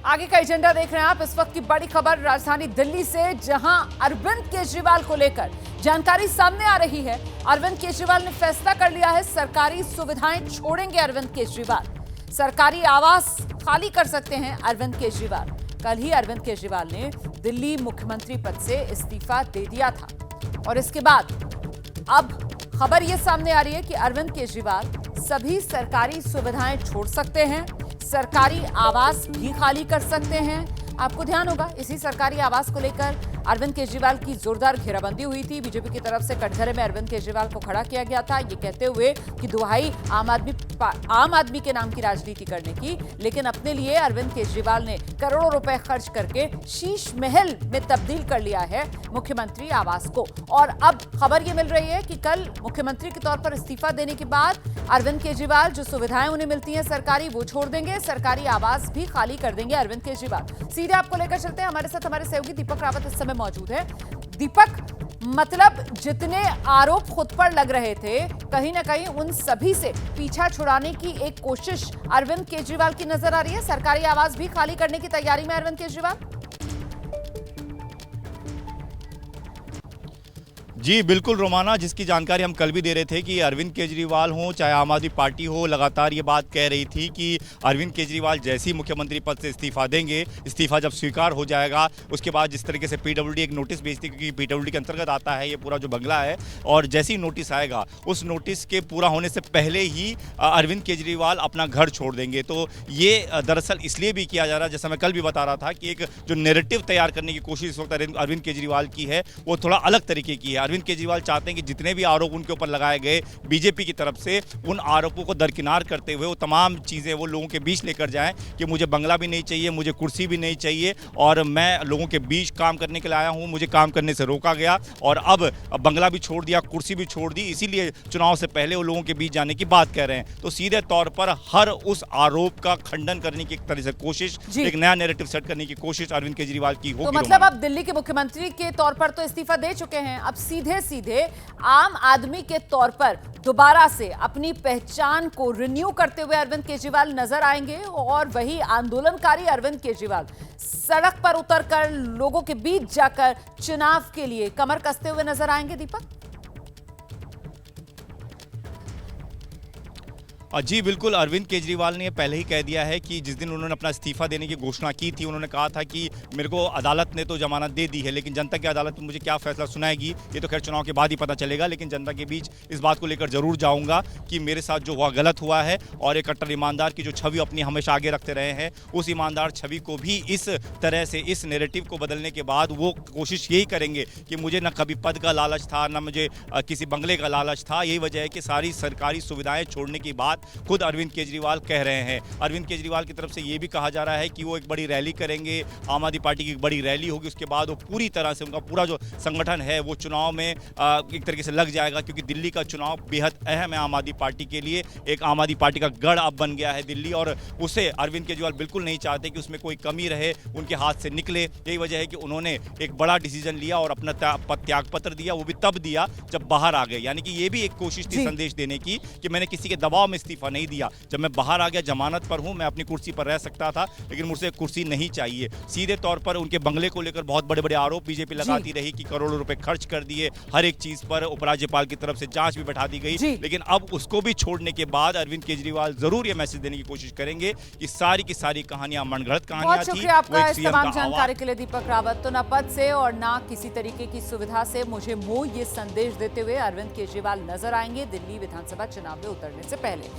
आगे का एजेंडा देख रहे हैं आप। इस वक्त की बड़ी खबर राजधानी दिल्ली से, जहां अरविंद केजरीवाल को लेकर जानकारी सामने आ रही है। अरविंद केजरीवाल ने फैसला कर लिया है, सरकारी सुविधाएं छोड़ेंगे अरविंद केजरीवाल। सरकारी आवास खाली कर सकते हैं अरविंद केजरीवाल। कल ही अरविंद केजरीवाल ने दिल्ली मुख्यमंत्री पद से इस्तीफा दे दिया था और इसके बाद अब खबर यह सामने आ रही है कि अरविंद केजरीवाल सभी सरकारी सुविधाएं छोड़ सकते हैं, सरकारी आवास भी खाली कर सकते हैं। आपको ध्यान होगा, इसी सरकारी आवास को लेकर अरविंद केजरीवाल की जोरदार घेराबंदी हुई थी। बीजेपी की तरफ से कटघरे में अरविंद केजरीवाल को खड़ा किया गया था, ये कहते हुए कि दुहाई आम आदमी के नाम की राजनीति करने की, लेकिन अपने लिए अरविंद केजरीवाल ने करोड़ों रुपए खर्च करके शीश महल में तब्दील कर लिया है मुख्यमंत्री आवास को। और अब खबर यह मिल रही है कि कल मुख्यमंत्री के तौर पर इस्तीफा देने के बाद अरविंद केजरीवाल जो सुविधाएं उन्हें मिलती हैं सरकारी, वो छोड़ देंगे, सरकारी आवास भी खाली कर देंगे अरविंद केजरीवाल। सीधे आपको लेकर चलते हैं, हमारे साथ हमारे सहयोगी दीपक रावत इस समय मौजूद है। दीपक, मतलब जितने आरोप खुद पर लग रहे थे, कहीं ना कहीं उन सभी से पीछा छुड़ाने की एक कोशिश अरविंद केजरीवाल की नजर आ रही है। सरकारी आवास भी खाली करने की तैयारी में अरविंद केजरीवाल। जी बिल्कुल रोमाना, जिसकी जानकारी हम कल भी दे रहे थे कि अरविंद केजरीवाल हो चाहे आम आदमी पार्टी हो, लगातार ये बात कह रही थी कि अरविंद केजरीवाल जैसे ही मुख्यमंत्री पद से इस्तीफा देंगे, इस्तीफा जब स्वीकार हो जाएगा उसके बाद जिस तरीके से पीडब्ल्यूडी एक नोटिस भेजती, क्योंकि पीडब्ल्यूडी के अंतर्गत आता है ये पूरा जो बंगला है, और जैसे ही नोटिस आएगा उस नोटिस के पूरा होने से पहले ही अरविंद केजरीवाल अपना घर छोड़ देंगे। तो ये दरअसल इसलिए भी किया जा रहा है, जैसा मैं कल भी बता रहा था कि एक जो नैरेटिव तैयार करने की कोशिश इस वक्त अरविंद केजरीवाल की है वो थोड़ा अलग तरीके की है। अरविंद केजरीवाल चाहते हैं कि जितने भी आरोप उनके ऊपर लगाए गए बीजेपी की तरफ से, उन आरोपों को दरकिनार करते हुए वो तमाम चीज़ें वो लोगों के बीच लेकर जाएं कि मुझे बंगला भी नहीं चाहिए, मुझे कुर्सी भी नहीं चाहिए, और मैं लोगों के बीच काम करने के लिए आया हूं, मुझे काम करने से रोका गया और अब बंगला भी छोड़ दिया, कुर्सी भी छोड़ दी, इसीलिए चुनाव से पहले वो लोगों के बीच जाने की बात कह रहे हैं। तो सीधे तौर पर हर उस आरोप का खंडन करने की एक तरह से कोशिश, एक नया नैरेटिव सेट करने की कोशिश अरविंद केजरीवाल की होगी। तो मतलब अब दिल्ली के मुख्यमंत्री के तौर पर तो इस्तीफा दे चुके हैं, अब सीधे आम आदमी के तौर पर दोबारा से अपनी पहचान को रिन्यू करते हुए अरविंद केजरीवाल नजर आएंगे, और वही आंदोलनकारी अरविंद केजरीवाल सड़क पर उतरकर लोगों के बीच जाकर चुनाव के लिए कमर कसते हुए नजर आएंगे। दीपक जी बिल्कुल, अरविंद केजरीवाल ने पहले ही कह दिया है कि जिस दिन उन्होंने अपना इस्तीफा देने की घोषणा की थी, उन्होंने कहा था कि मेरे को अदालत ने तो जमानत दे दी है, लेकिन जनता की अदालत मुझे क्या फैसला सुनाएगी ये तो खैर चुनाव के बाद ही पता चलेगा, लेकिन जनता के बीच इस बात को लेकर जरूर जाऊंगा कि मेरे साथ जो हुआ गलत हुआ है, और एक कट्टर ईमानदार की जो छवि अपनी हमेशा आगे रखते रहे हैं, उस ईमानदार छवि को भी इस तरह से, इस नैरेटिव को बदलने के बाद वो कोशिश यही करेंगे कि मुझे न कभी पद का लालच था, न मुझे किसी बंगले का लालच था। यही वजह है कि सारी सरकारी सुविधाएं छोड़ने की बात खुद अरविंद केजरीवाल कह रहे हैं। अरविंद केजरीवाल की तरफ से यह भी कहा जा रहा है कि वो एक बड़ी रैली करेंगे, आम आदमी पार्टी की एक बड़ी रैली होगी, उसके बाद वो पूरी तरह से उनका पूरा जो संगठन है वो चुनाव में एक तरीके से लग जाएगा, क्योंकि दिल्ली का चुनाव बेहद अहम है आम आदमी पार्टी के लिए। एक आम आदमी पार्टी का गढ़ अब बन गया है दिल्ली, और उसे अरविंद केजरीवाल बिल्कुल नहीं चाहते कि उसमें कोई कमी रहे, उनके हाथ से निकले। यही वजह है कि उन्होंने एक बड़ा डिसीजन लिया और अपना त्याग पत्र दिया, वो भी तब दिया जब बाहर आ गए। यानी कि ये भी एक कोशिश थी संदेश देने की कि मैंने किसी के दबाव में इस्तीफा नहीं दिया, जब मैं बाहर आ गया, जमानत पर हूं, मैं अपनी कुर्सी पर रह सकता था, लेकिन मुझसे कुर्सी नहीं चाहिए। सीधे तौर पर उनके बंगले को लेकर बहुत बड़े बड़े आरोप बीजेपी लगाती रही कि करोड़ों रुपए खर्च कर दिए, हर एक चीज पर उपराज्यपाल की तरफ से जांच भी बैठा दी गई, लेकिन अब उसको भी छोड़ने के बाद अरविंद केजरीवाल जरूर यह मैसेज देने की कोशिश करेंगे कि सारी की सारी कहानियां मनगढ़ंत कहानियां थी। शुक्रिया आपका इस तमाम जानकारी के लिए दीपक रावत। तो न पद से और न किसी तरीके की सुविधा से मुझे मोह, ये संदेश देते हुए अरविंद केजरीवाल नजर आएंगे दिल्ली विधानसभा चुनाव में उतरने से पहले।